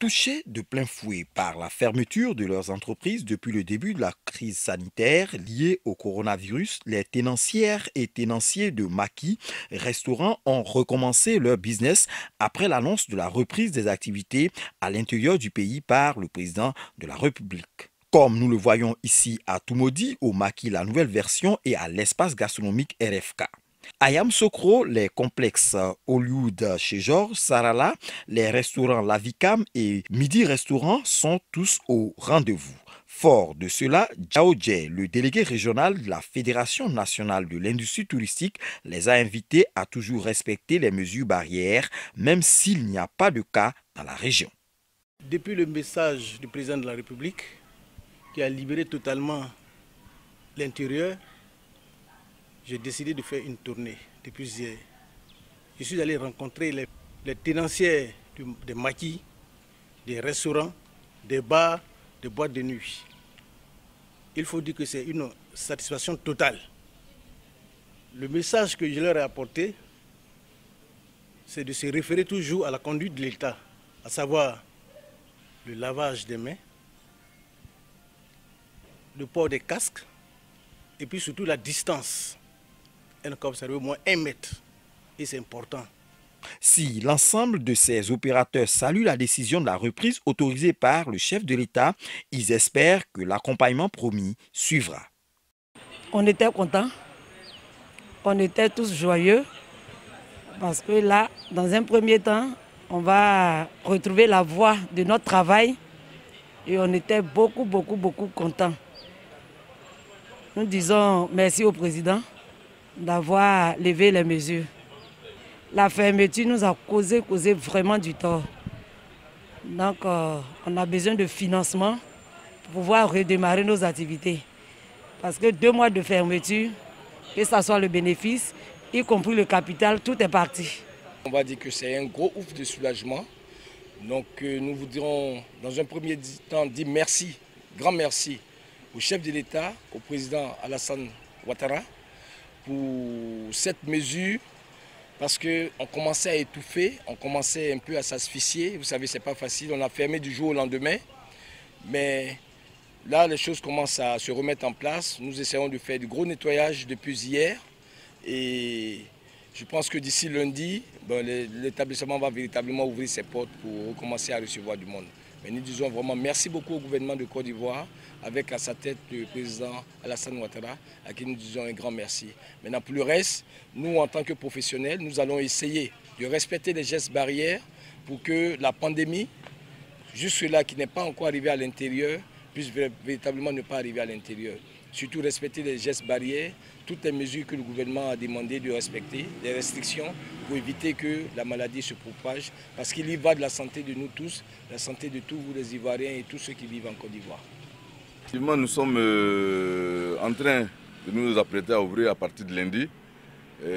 Touchés de plein fouet par la fermeture de leurs entreprises depuis le début de la crise sanitaire liée au coronavirus, les tenancières et tenanciers de maquis restaurants ont recommencé leur business après l'annonce de la reprise des activités à l'intérieur du pays par le président de la République. Comme nous le voyons ici à Toumaudi, au maquis La Nouvelle Version et à l'espace gastronomique RFK. À Yamoussoukro, les complexes Hollywood chez Georges Sarala, les restaurants Lavikam et Midi Restaurant sont tous au rendez-vous. Fort de cela, Diao Dje, le délégué régional de la Fédération nationale de l'industrie touristique, les a invités à toujours respecter les mesures barrières, même s'il n'y a pas de cas dans la région. Depuis le message du président de la République, qui a libéré totalement l'intérieur, j'ai décidé de faire une tournée depuis hier. Je suis allé rencontrer les tenanciers des maquis, des restaurants, des bars, des boîtes de nuit. Il faut dire que c'est une satisfaction totale. Le message que je leur ai apporté, c'est de se référer toujours à la conduite de l'État, à savoir le lavage des mains, le port des casques et puis surtout la distance. Elle doit observer au moins 1 mètre et c'est important. Si l'ensemble de ces opérateurs saluent la décision de la reprise autorisée par le chef de l'État, ils espèrent que l'accompagnement promis suivra. On était contents, on était tous joyeux parce que là, dans un premier temps, on va retrouver la voie de notre travail et on était beaucoup contents. Nous disons merci au président d'avoir levé les mesures. La fermeture nous a causé vraiment du tort. Donc, on a besoin de financement pour pouvoir redémarrer nos activités. Parce que 2 mois de fermeture, que ce soit le bénéfice, y compris le capital, tout est parti. On va dire que c'est un gros ouf de soulagement. Donc, nous voudrions, dans un premier temps, dire merci, grand merci au chef de l'État, au président Alassane Ouattara, pour cette mesure. Parce qu'on commençait à étouffer, on commençait un peu à s'asphyxier. Vous savez, ce n'est pas facile. On a fermé du jour au lendemain. Mais là, les choses commencent à se remettre en place. Nous essayons de faire du gros nettoyage depuis hier. Et je pense que d'ici lundi, l'établissement va véritablement ouvrir ses portes pour recommencer à recevoir du monde. Mais nous disons vraiment merci beaucoup au gouvernement de Côte d'Ivoire, avec à sa tête le président Alassane Ouattara, à qui nous disons un grand merci. Maintenant, pour le reste, nous, en tant que professionnels, nous allons essayer de respecter les gestes barrières pour que la pandémie, jusque-là qui n'est pas encore arrivée à l'intérieur, puisse véritablement ne pas arriver à l'intérieur. Surtout respecter les gestes barrières, toutes les mesures que le gouvernement a demandé de respecter, les restrictions pour éviter que la maladie se propage, parce qu'il y va de la santé de nous tous, la santé de tous vous les Ivoiriens et tous ceux qui vivent en Côte d'Ivoire. Effectivement, nous sommes en train de nous apprêter à ouvrir à partir de lundi,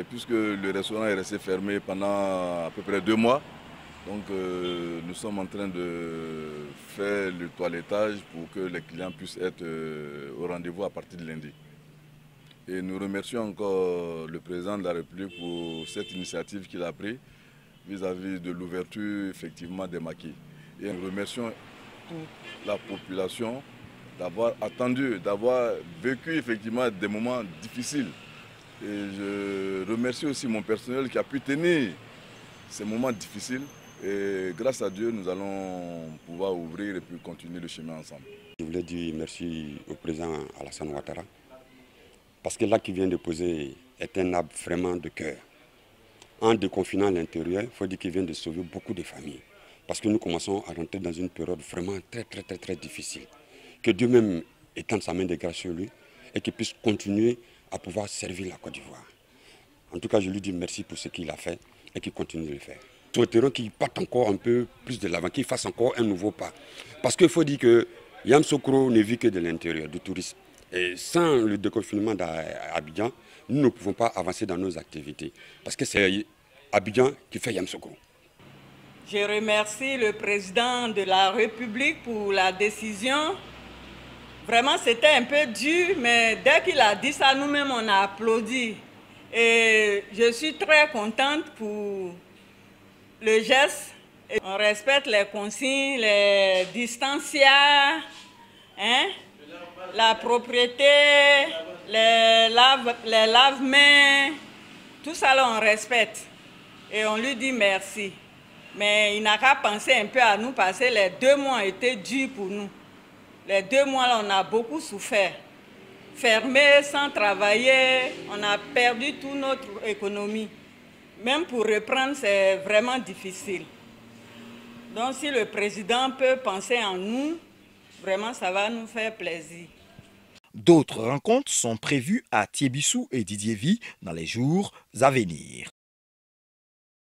puisque le restaurant est resté fermé pendant à peu près 2 mois. Donc nous sommes en train de faire le toilettage pour que les clients puissent être au rendez-vous à partir de lundi. Et nous remercions encore le président de la République pour cette initiative qu'il a prise vis-à-vis de l'ouverture effectivement des maquis. Et nous remercions toute la population d'avoir attendu, d'avoir vécu effectivement des moments difficiles. Et je remercie aussi mon personnel qui a pu tenir ces moments difficiles. Et grâce à Dieu, nous allons pouvoir ouvrir et puis continuer le chemin ensemble. Je voulais dire merci au président Alassane Ouattara, parce que l'acte qu'il vient de poser est un acte vraiment de cœur. En déconfinant l'intérieur, il faut dire qu'il vient de sauver beaucoup de familles. Parce que nous commençons à rentrer dans une période vraiment très difficile. Que Dieu même étende sa main de grâce sur lui et qu'il puisse continuer à pouvoir servir la Côte d'Ivoire. En tout cas, je lui dis merci pour ce qu'il a fait et qu'il continue de le faire. Souhaiterons qu'il parte encore un peu plus de l'avant, qu'il fasse encore un nouveau pas. Parce qu'il faut dire que Yamoussoukro ne vit que de l'intérieur, du tourisme. Et sans le déconfinement d'Abidjan, nous ne pouvons pas avancer dans nos activités. Parce que c'est Abidjan qui fait Yamoussoukro. Je remercie le président de la République pour la décision. Vraiment, c'était un peu dur, mais dès qu'il a dit ça, nous-mêmes, on a applaudi. Et je suis très contente pour le geste Et on respecte les consignes, les distancias, hein, la propriété, les lave-mains, tout ça là on respecte. Et on lui dit merci. Mais il n'a qu'à penser un peu à nous parce que les 2 mois ont été durs pour nous. Les 2 mois là on a beaucoup souffert. Fermé, sans travailler, on a perdu toute notre économie. Même pour reprendre, c'est vraiment difficile. Donc si le président peut penser en nous, vraiment ça va nous faire plaisir. D'autres rencontres sont prévues à Thiébissou et Didiéville dans les jours à venir.